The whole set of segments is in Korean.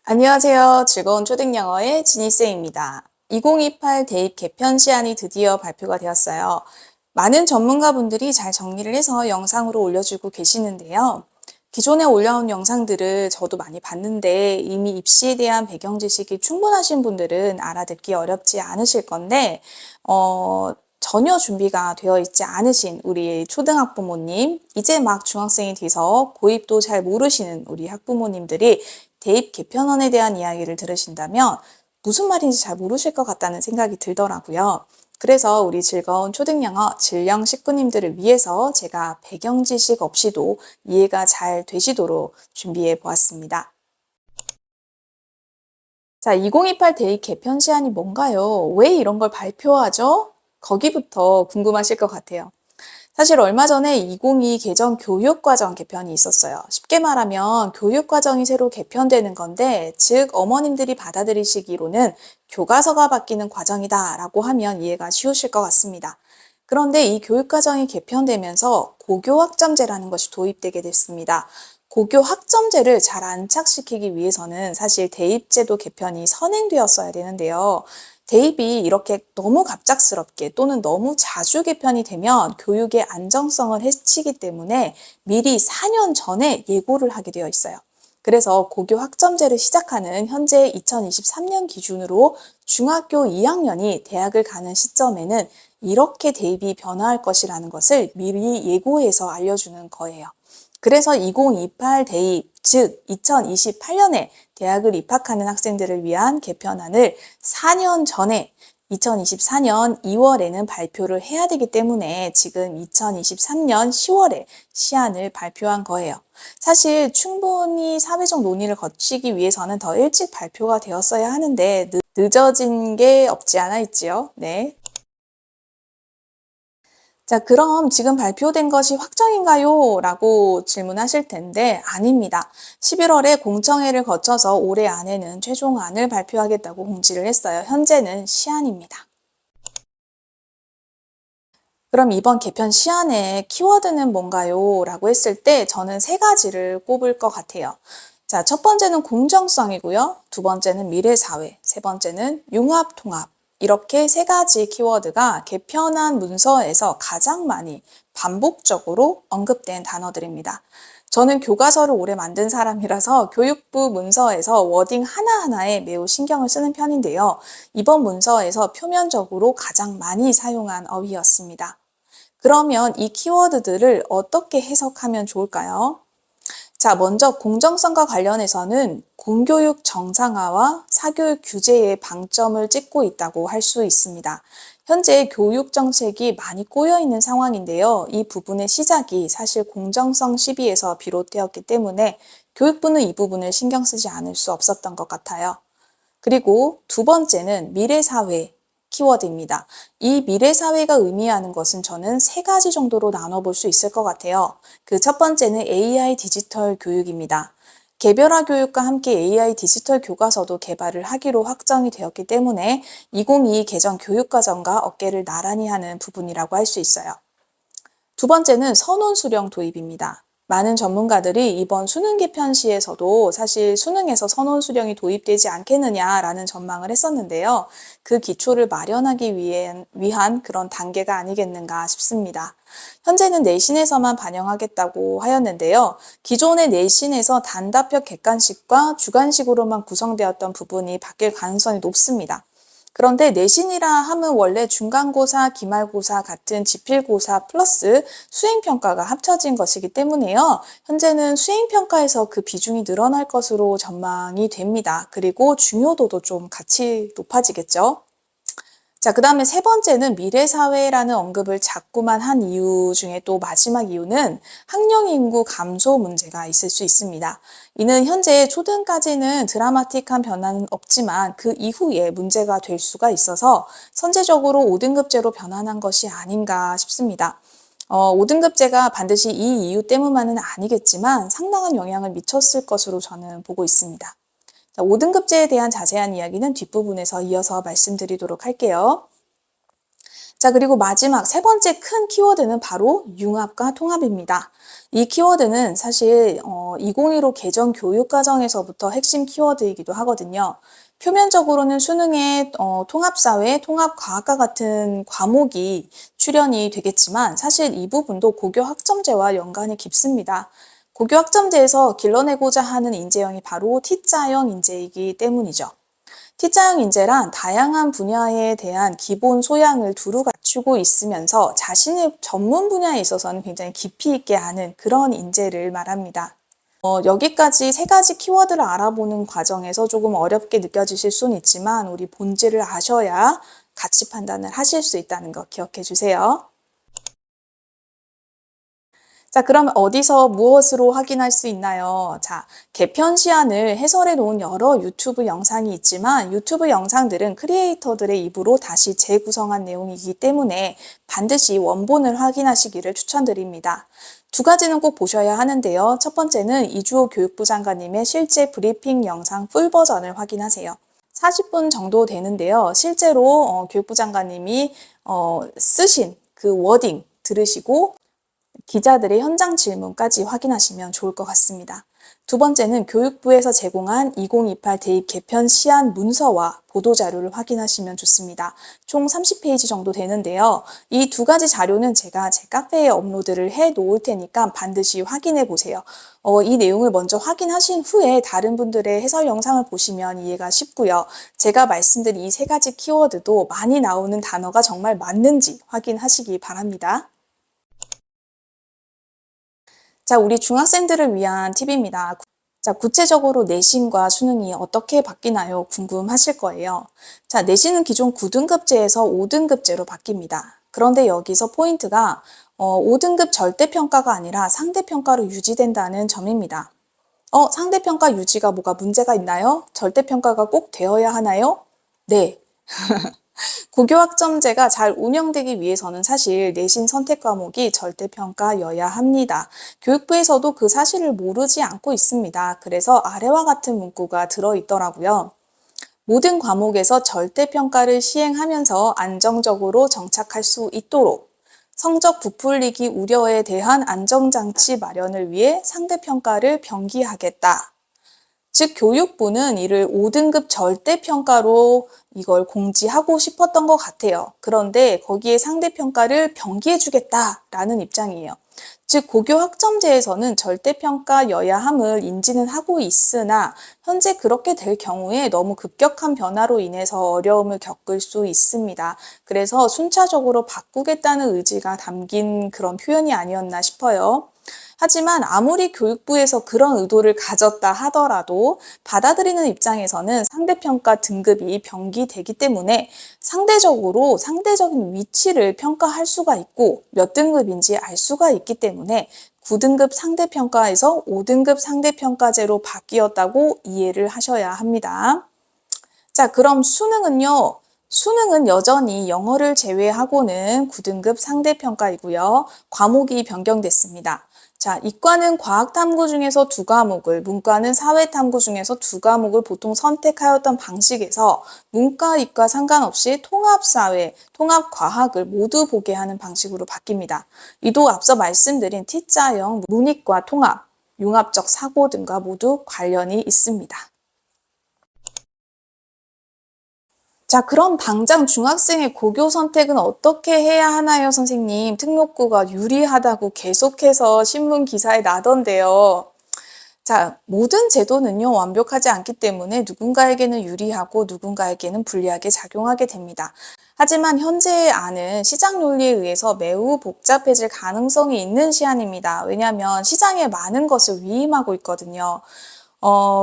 안녕하세요. 즐거운 초등영어의 지니쌤입니다. 2028 대입 개편 시안이 드디어 발표가 되었어요. 많은 전문가분들이 잘 정리를 해서 영상으로 올려주고 계시는데요. 기존에 올려온 영상들을 저도 많이 봤는데 이미 입시에 대한 배경 지식이 충분하신 분들은 알아듣기 어렵지 않으실 건데 전혀 준비가 되어 있지 않으신 우리 초등학부모님, 이제 막 중학생이 돼서 고입도 잘 모르시는 우리 학부모님들이 대입 개편안에 대한 이야기를 들으신다면 무슨 말인지 잘 모르실 것 같다는 생각이 들더라고요. 그래서 우리 즐거운 초등영어 질령 식구님들을 위해서 제가 배경 지식 없이도 이해가 잘 되시도록 준비해 보았습니다. 자, 2028 대입 개편 시안이 뭔가요? 왜 이런 걸 발표하죠? 거기부터 궁금하실 것 같아요. 사실 얼마 전에 2022 개정 교육과정 개편이 있었어요. 쉽게 말하면 교육과정이 새로 개편되는 건데, 즉 어머님들이 받아들이시기로는 교과서가 바뀌는 과정이다라고 하면 이해가 쉬우실 것 같습니다. 그런데 이 교육과정이 개편되면서 고교학점제라는 것이 도입되게 됐습니다. 고교학점제를 잘 안착시키기 위해서는 사실 대입제도 개편이 선행되었어야 되는데요. 대입이 이렇게 너무 갑작스럽게 또는 너무 자주 개편이 되면 교육의 안정성을 해치기 때문에 미리 4년 전에 예고를 하게 되어 있어요. 그래서 고교 학점제를 시작하는 현재 2023년 기준으로 중학교 2학년이 대학을 가는 시점에는 이렇게 대입이 변화할 것이라는 것을 미리 예고해서 알려주는 거예요. 그래서 2028 대입, 즉 2028년에 대학을 입학하는 학생들을 위한 개편안을 4년 전에 2024년 2월에는 발표를 해야 되기 때문에 지금 2023년 10월에 시안을 발표한 거예요. 사실 충분히 사회적 논의를 거치기 위해서는 더 일찍 발표가 되었어야 하는데 늦어진 게 없지 않아 있지요. 네. 자, 그럼 지금 발표된 것이 확정인가요? 라고 질문하실 텐데 아닙니다. 11월에 공청회를 거쳐서 올해 안에는 최종안을 발표하겠다고 공지를 했어요. 현재는 시안입니다. 그럼 이번 개편 시안의 키워드는 뭔가요? 라고 했을 때 저는 세 가지를 꼽을 것 같아요. 자, 첫 번째는 공정성이고요. 두 번째는 미래사회, 세 번째는 융합통합. 이렇게 세 가지 키워드가 개편안 문서에서 가장 많이 반복적으로 언급된 단어들입니다. 저는 교과서를 오래 만든 사람이라서 교육부 문서에서 워딩 하나하나에 매우 신경을 쓰는 편인데요. 이번 문서에서 표면적으로 가장 많이 사용한 어휘였습니다. 그러면 이 키워드들을 어떻게 해석하면 좋을까요? 자, 먼저 공정성과 관련해서는 공교육 정상화와 사교육 규제에 방점을 찍고 있다고 할 수 있습니다. 현재 교육 정책이 많이 꼬여 있는 상황인데요. 이 부분의 시작이 사실 공정성 시비에서 비롯되었기 때문에 교육부는 이 부분을 신경 쓰지 않을 수 없었던 것 같아요. 그리고 두 번째는 미래사회 키워드입니다. 이 미래사회가 의미하는 것은 저는 세 가지 정도로 나눠볼 수 있을 것 같아요. 그 첫 번째는 AI 디지털 교육입니다. 개별화 교육과 함께 AI 디지털 교과서도 개발을 하기로 확정이 되었기 때문에 2022 개정 교육과정과 어깨를 나란히 하는 부분이라고 할 수 있어요. 두 번째는 선원 수령 도입입니다. 많은 전문가들이 이번 수능 개편 시에서도 사실 수능에서 선원 수령이 도입되지 않겠느냐라는 전망을 했었는데요. 그 기초를 마련하기 위한 그런 단계가 아니겠는가 싶습니다. 현재는 내신에서만 반영하겠다고 하였는데요. 기존의 내신에서 단답형 객관식과 주관식으로만 구성되었던 부분이 바뀔 가능성이 높습니다. 그런데 내신이라 함은 원래 중간고사, 기말고사 같은 지필고사 플러스 수행평가가 합쳐진 것이기 때문에요. 현재는 수행평가에서 그 비중이 늘어날 것으로 전망이 됩니다. 그리고 중요도도 좀 같이 높아지겠죠. 자, 그 다음에 세 번째는 미래사회라는 언급을 자꾸만 한 이유 중에 또 마지막 이유는 학령 인구 감소 문제가 있을 수 있습니다. 이는 현재 초등까지는 드라마틱한 변화는 없지만 그 이후에 문제가 될 수가 있어서 선제적으로 5등급제로 변환한 것이 아닌가 싶습니다. 5등급제가 반드시 이 이유 때문만은 아니겠지만 상당한 영향을 미쳤을 것으로 저는 보고 있습니다. 5등급제에 대한 자세한 이야기는 뒷부분에서 이어서 말씀드리도록 할게요. 자, 그리고 마지막 세 번째 큰 키워드는 바로 융합과 통합입니다. 이 키워드는 사실 2015 개정 교육과정에서부터 핵심 키워드이기도 하거든요. 표면적으로는 수능에 통합사회, 통합과학과 같은 과목이 출연이 되겠지만 사실 이 부분도 고교 학점제와 연관이 깊습니다. 고교 학점제에서 길러내고자 하는 인재형이 바로 T자형 인재이기 때문이죠. T자형 인재란 다양한 분야에 대한 기본 소양을 두루 갖추고 있으면서 자신의 전문 분야에 있어서는 굉장히 깊이 있게 아는 그런 인재를 말합니다. 여기까지 세 가지 키워드를 알아보는 과정에서 조금 어렵게 느껴지실 수는 있지만 우리 본질을 아셔야 가치 판단을 하실 수 있다는 거 기억해 주세요. 자, 그럼 어디서 무엇으로 확인할 수 있나요? 자, 개편 시안을 해설해 놓은 여러 유튜브 영상이 있지만 유튜브 영상들은 크리에이터들의 입으로 다시 재구성한 내용이기 때문에 반드시 원본을 확인하시기를 추천드립니다. 두 가지는 꼭 보셔야 하는데요. 첫 번째는 이주호 교육부 장관님의 실제 브리핑 영상 풀 버전을 확인하세요. 40분 정도 되는데요. 실제로 교육부 장관님이 쓰신 그 워딩 들으시고 기자들의 현장 질문까지 확인하시면 좋을 것 같습니다. 두 번째는 교육부에서 제공한 2028 대입 개편 시안 문서와 보도자료를 확인하시면 좋습니다. 총 30페이지 정도 되는데요. 이 두 가지 자료는 제가 제 카페에 업로드를 해 놓을 테니까 반드시 확인해 보세요. 이 내용을 먼저 확인하신 후에 다른 분들의 해설 영상을 보시면 이해가 쉽고요. 제가 말씀드린 이 세 가지 키워드도 많이 나오는 단어가 정말 맞는지 확인하시기 바랍니다. 자, 우리 중학생들을 위한 팁입니다. 자, 구체적으로 내신과 수능이 어떻게 바뀌나요? 궁금하실 거예요. 자, 내신은 기존 9등급제에서 5등급제로 바뀝니다. 그런데 여기서 포인트가 5등급 절대평가가 아니라 상대평가로 유지된다는 점입니다. 상대평가 유지가 뭐가 문제가 있나요? 절대평가가 꼭 되어야 하나요? 네. 고교 학점제가 잘 운영되기 위해서는 사실 내신 선택 과목이 절대평가여야 합니다. 교육부에서도 그 사실을 모르지 않고 있습니다. 그래서 아래와 같은 문구가 들어있더라고요. 모든 과목에서 절대평가를 시행하면서 안정적으로 정착할 수 있도록 성적 부풀리기 우려에 대한 안정장치 마련을 위해 상대평가를 병기하겠다. 즉 교육부는 이를 5등급 절대평가로 이걸 공지하고 싶었던 것 같아요. 그런데 거기에 상대평가를 병기해주겠다라는 입장이에요. 즉 고교 학점제에서는 절대평가여야 함을 인지는 하고 있으나 현재 그렇게 될 경우에 너무 급격한 변화로 인해서 어려움을 겪을 수 있습니다. 그래서 순차적으로 바꾸겠다는 의지가 담긴 그런 표현이 아니었나 싶어요. 하지만 아무리 교육부에서 그런 의도를 가졌다 하더라도 받아들이는 입장에서는 상대평가 등급이 병기되기 때문에 상대적인 위치를 평가할 수가 있고 몇 등급인지 알 수가 있기 때문에 9등급 상대평가에서 5등급 상대평가제로 바뀌었다고 이해를 하셔야 합니다. 자, 그럼 수능은요. 수능은 여전히 영어를 제외하고는 9등급 상대평가이고요. 과목이 변경됐습니다. 자, 이과는 과학탐구 중에서 2과목을, 문과는 사회탐구 중에서 2과목을 보통 선택하였던 방식에서 문과, 이과 상관없이 통합사회, 통합과학을 모두 보게 하는 방식으로 바뀝니다. 이도 앞서 말씀드린 T자형 문이과 통합, 융합적 사고 등과 모두 관련이 있습니다. 자, 그럼 당장 중학생의 고교 선택은 어떻게 해야 하나요, 선생님? 특목고가 유리하다고 계속해서 신문 기사에 나던데요. 자, 모든 제도는요, 완벽하지 않기 때문에 누군가에게는 유리하고 누군가에게는 불리하게 작용하게 됩니다. 하지만 현재의 안은 시장 논리에 의해서 매우 복잡해질 가능성이 있는 시안입니다. 왜냐하면 시장에 많은 것을 위임하고 있거든요.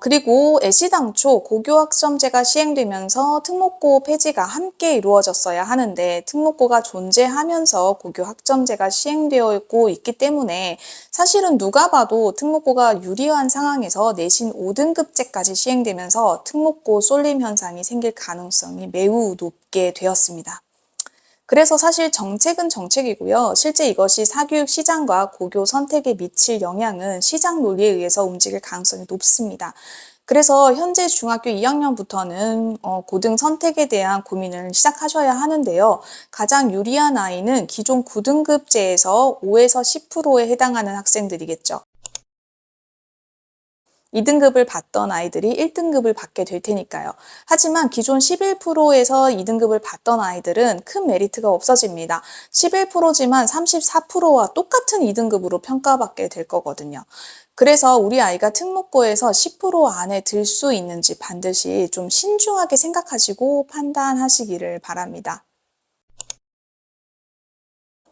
그리고 애시당초 고교 학점제가 시행되면서 특목고 폐지가 함께 이루어졌어야 하는데 특목고가 존재하면서 고교 학점제가 시행되고 있기 때문에 사실은 누가 봐도 특목고가 유리한 상황에서 내신 5등급제까지 시행되면서 특목고 쏠림 현상이 생길 가능성이 매우 높게 되었습니다. 그래서 사실 정책은 정책이고요. 실제 이것이 사교육 시장과 고교 선택에 미칠 영향은 시장 논리에 의해서 움직일 가능성이 높습니다. 그래서 현재 중학교 2학년부터는 고등 선택에 대한 고민을 시작하셔야 하는데요. 가장 유리한 아이는 기존 고등급제에서 5에서 10%에 해당하는 학생들이겠죠. 2등급을 받던 아이들이 1등급을 받게 될 테니까요. 하지만 기존 11%에서 2등급을 받던 아이들은 큰 메리트가 없어집니다. 11%지만 34%와 똑같은 2등급으로 평가받게 될 거거든요. 그래서 우리 아이가 특목고에서 10% 안에 들 수 있는지 반드시 좀 신중하게 생각하시고 판단하시기를 바랍니다.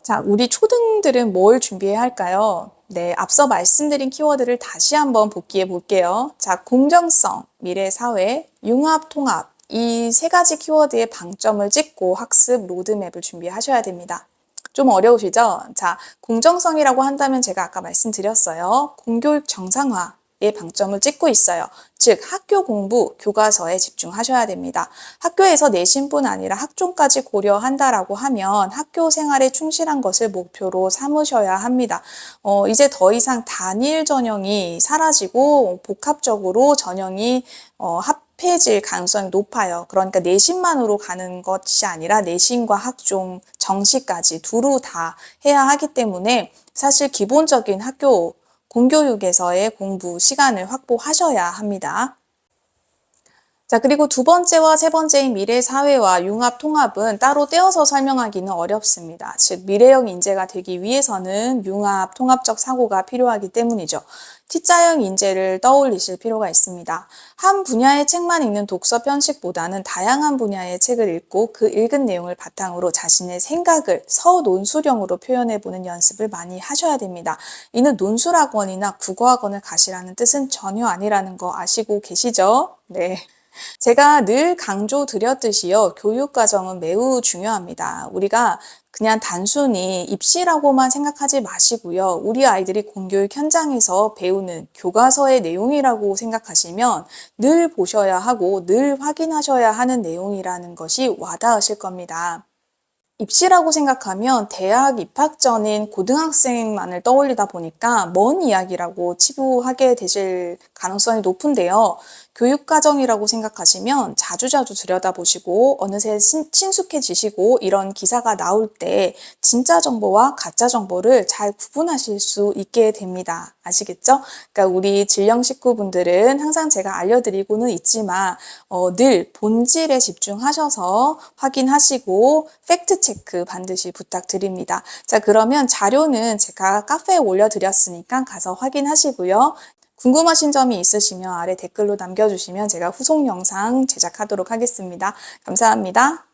자, 우리 초등들은 뭘 준비해야 할까요? 네, 앞서 말씀드린 키워드를 다시 한번 복기해 볼게요. 자, 공정성, 미래 사회, 융합, 통합. 이 세 가지 키워드에 방점을 찍고 학습 로드맵을 준비하셔야 됩니다. 좀 어려우시죠? 자, 공정성이라고 한다면 제가 아까 말씀드렸어요. 공교육 정상화에 방점을 찍고 있어요. 즉, 학교 공부, 교과서에 집중하셔야 됩니다. 학교에서 내신뿐 아니라 학종까지 고려한다라고 하면 학교 생활에 충실한 것을 목표로 삼으셔야 합니다. 이제 더 이상 단일 전형이 사라지고 복합적으로 전형이 합해질 가능성이 높아요. 그러니까 내신만으로 가는 것이 아니라 내신과 학종, 정시까지 두루 다 해야 하기 때문에 사실 기본적인 학교 공교육에서의 공부 시간을 확보하셔야 합니다. 자, 그리고 두 번째와 세 번째인 미래 사회와 융합 통합은 따로 떼어서 설명하기는 어렵습니다. 즉, 미래형 인재가 되기 위해서는 융합 통합적 사고가 필요하기 때문이죠. T자형 인재를 떠올리실 필요가 있습니다. 한 분야의 책만 읽는 독서 편식보다는 다양한 분야의 책을 읽고 그 읽은 내용을 바탕으로 자신의 생각을 서논술형으로 표현해보는 연습을 많이 하셔야 됩니다. 이는 논술학원이나 국어학원을 가시라는 뜻은 전혀 아니라는 거 아시고 계시죠? 네. 제가 늘 강조드렸듯이요, 교육과정은 매우 중요합니다. 우리가 그냥 단순히 입시라고만 생각하지 마시고요. 우리 아이들이 공교육 현장에서 배우는 교과서의 내용이라고 생각하시면 늘 보셔야 하고 늘 확인하셔야 하는 내용이라는 것이 와닿으실 겁니다. 입시라고 생각하면 대학 입학 전인 고등학생만을 떠올리다 보니까 먼 이야기라고 치부하게 되실 가능성이 높은데요. 교육과정이라고 생각하시면 자주자주 들여다보시고 어느새 친숙해지시고 이런 기사가 나올 때 진짜 정보와 가짜 정보를 잘 구분하실 수 있게 됩니다. 아시겠죠? 그러니까 우리 진령 식구분들은 항상 제가 알려드리고는 있지만 늘 본질에 집중하셔서 확인하시고 팩트 체크 반드시 부탁드립니다. 자, 그러면 자료는 제가 카페에 올려드렸으니까 가서 확인하시고요. 궁금하신 점이 있으시면 아래 댓글로 남겨주시면 제가 후속 영상 제작하도록 하겠습니다. 감사합니다.